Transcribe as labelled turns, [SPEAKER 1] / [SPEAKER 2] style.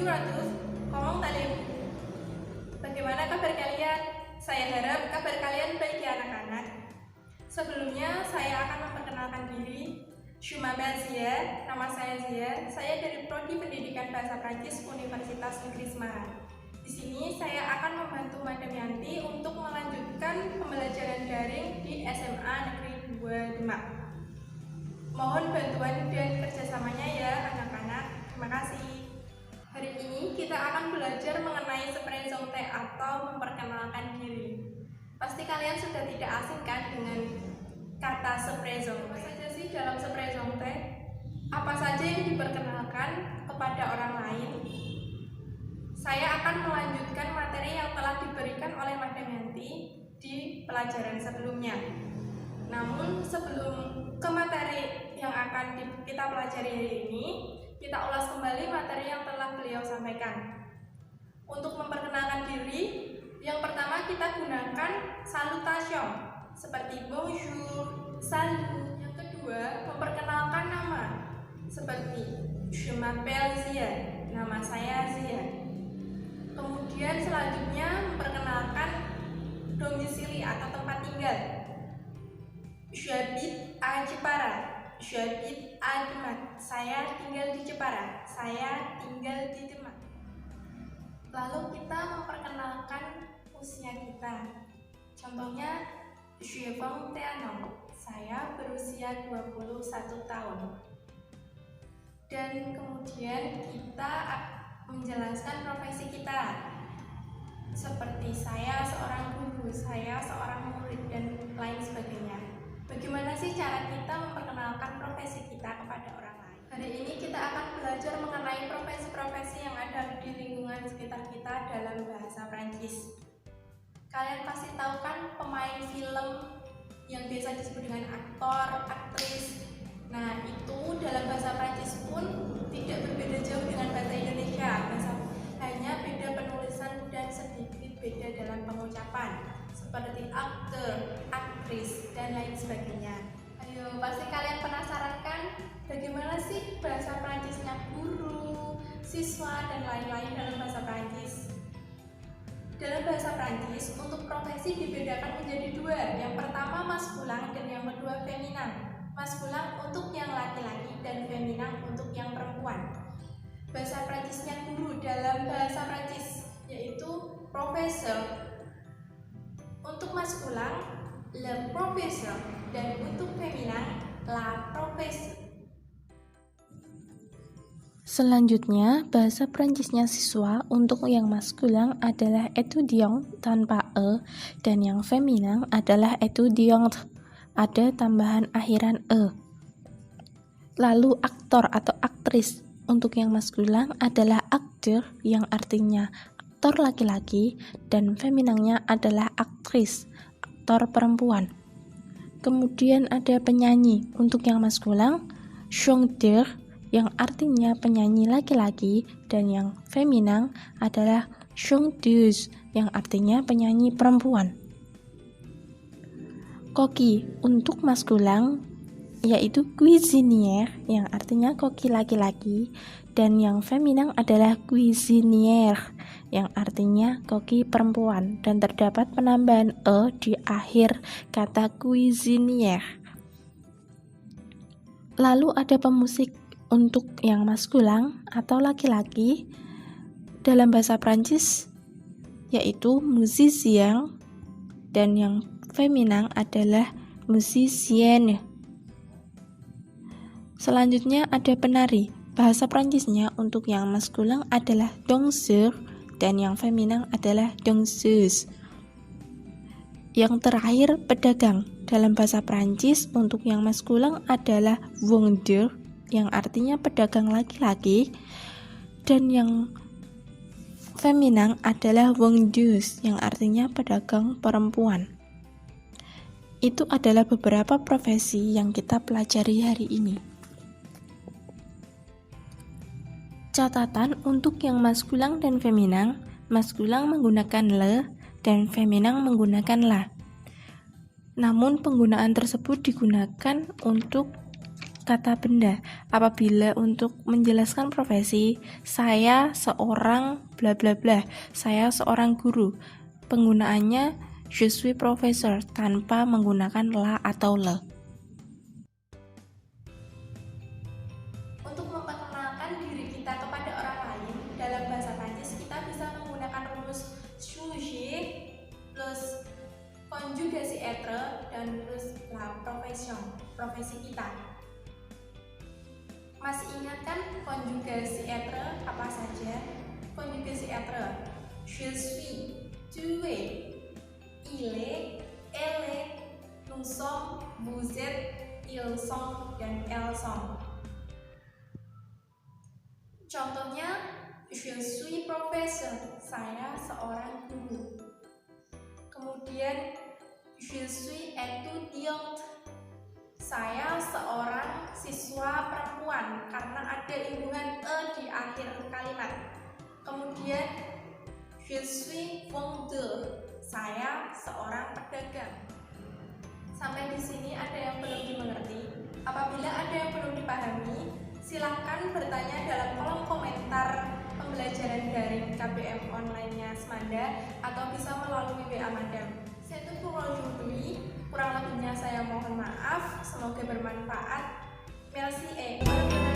[SPEAKER 1] ngomong talim. Bagaimana kabar kalian? Saya harap kabar kalian baik ya anak-anak. Sebelumnya saya akan memperkenalkan diri. Je m'appelle Zia, nama saya Zia. Saya dari Prodi Pendidikan Bahasa Prancis Universitas Negeri Semarang. Di sini saya akan membantu Madam Yanti untuk melanjutkan pembelajaran daring di SMA Negeri 2 Demak. Mohon bantuan dan kerjasamanya ya anak-anak. Terima kasih. Hari ini kita akan belajar mengenai seprezongte atau memperkenalkan diri. Pasti kalian sudah tidak asing kan dengan kata seprezongte. Apa saja sih dalam seprezongte? Apa saja yang diperkenalkan kepada orang lain? Saya akan melanjutkan materi yang telah diberikan oleh Madam Yanti di pelajaran sebelumnya. Namun sebelum ke materi yang akan kita pelajari hari ini, kita ulas kembali materi yang telah beliau sampaikan. Untuk memperkenalkan diri, yang pertama kita gunakan salutation seperti bonjour, salut. Yang kedua, memperkenalkan nama seperti je m'appelle Zia, nama saya Zia. Kemudian selanjutnya memperkenalkan domisili atau tempat tinggal. J'habite à Jepara, j'habite à Demak. Saya tinggal di Jepara, saya tinggal di Demak. Lalu kita memperkenalkan usia kita. Contohnya, j'ai 21 ans, saya berusia 21 tahun. Dan kemudian kita menjelaskan profesi kita. Seperti saya seorang guru, saya seorang murid, dan lain sebagainya. Bagaimana sih cara kita memperkenalkan profesi kita kepada orang lain? Hari ini kita akan belajar mengenai profesi-profesi yang ada di lingkungan sekitar kita dalam bahasa Prancis. Kalian pasti tahu kan pemain film yang biasa disebut dengan aktor, aktris. Nah, itu dalam bahasa Prancis pun tidak berbeda jauh dengan bahasa Indonesia. Hanya beda penulisan dan sedikit beda dalam pengucapan, seperti aktor, aktris, dan lain sebagainya. Ayo, pasti kalian penasaran kan bagaimana sih bahasa Prancisnya guru, siswa, dan lain-lain dalam bahasa Prancis? Dalam bahasa Prancis, untuk profesi dibedakan menjadi dua. Yang pertama maskulang dan yang kedua feminan. Maskulang untuk yang laki-laki dan feminan untuk yang perempuan. Bahasa Prancisnya guru dalam bahasa Prancis yaitu professeur. Untuk maskulang, le professeur, dan untuk feminan, la professeure.
[SPEAKER 2] Selanjutnya, bahasa Prancisnya siswa untuk yang maskulin adalah étudiant tanpa e dan yang feminin adalah étudiante, ada tambahan akhiran e. Lalu aktor atau aktris untuk yang maskulin adalah akteur yang artinya aktor laki-laki dan feminannya adalah aktris, aktor perempuan. Kemudian ada penyanyi untuk yang maskulin, chanteur yang artinya penyanyi laki-laki, dan yang feminin adalah chanteuse yang artinya penyanyi perempuan. Koki untuk maskulin yaitu cuisinière yang artinya koki laki-laki, dan yang feminin adalah cuisinière yang artinya koki perempuan, dan terdapat penambahan e di akhir kata cuisinière. Lalu ada pemusik untuk yang maskulin atau laki-laki dalam bahasa Prancis yaitu musicien, dan yang feminin adalah musicienne. Selanjutnya ada penari. Bahasa Prancisnya untuk yang maskulin adalah danseur dan yang feminin adalah danseuse. Yang terakhir pedagang. Dalam bahasa Prancis untuk yang maskulin adalah vendeur yang artinya pedagang laki-laki, dan yang feminin adalah vendeuse yang artinya pedagang perempuan. Itu adalah beberapa profesi yang kita pelajari hari ini. Catatan untuk yang maskulin dan feminin, maskulin menggunakan le dan feminin menggunakan la. Namun penggunaan tersebut digunakan untuk kata benda. Apabila untuk menjelaskan profesi, saya seorang bla bla bla, saya seorang guru. Penggunaannya je suis professeur tanpa menggunakan la atau le.
[SPEAKER 1] Untuk memperkenalkan diri kita kepada orang lain dalam bahasa Prancis, kita bisa menggunakan rumus sujet plus konjugasi être dan plus la profession, profesi kita. Masih ingat kan konjugasi être apa saja? Konjugasi être: je suis, tu es, il est, elle est, nous sommes, vous êtes, ils sont, dan elles sont. Contohnya, je suis professeur, saya seorang guru. Kemudian, je suis étudiante, saya seorang siswa perempuan karena ada lingkungan e di akhir kalimat. Kemudian, je suis vendeur, saya seorang pedagang. Sampai di sini ada yang belum dimengerti? Apabila ada yang belum dipahami, silakan bertanya dalam kolom komentar pembelajaran daring KBM online-nya Semanda atau bisa melalui WA Madam. C'est tout pour aujourd'hui. Kurang lebihnya saya mohon maaf. Semoga bermanfaat. Merci et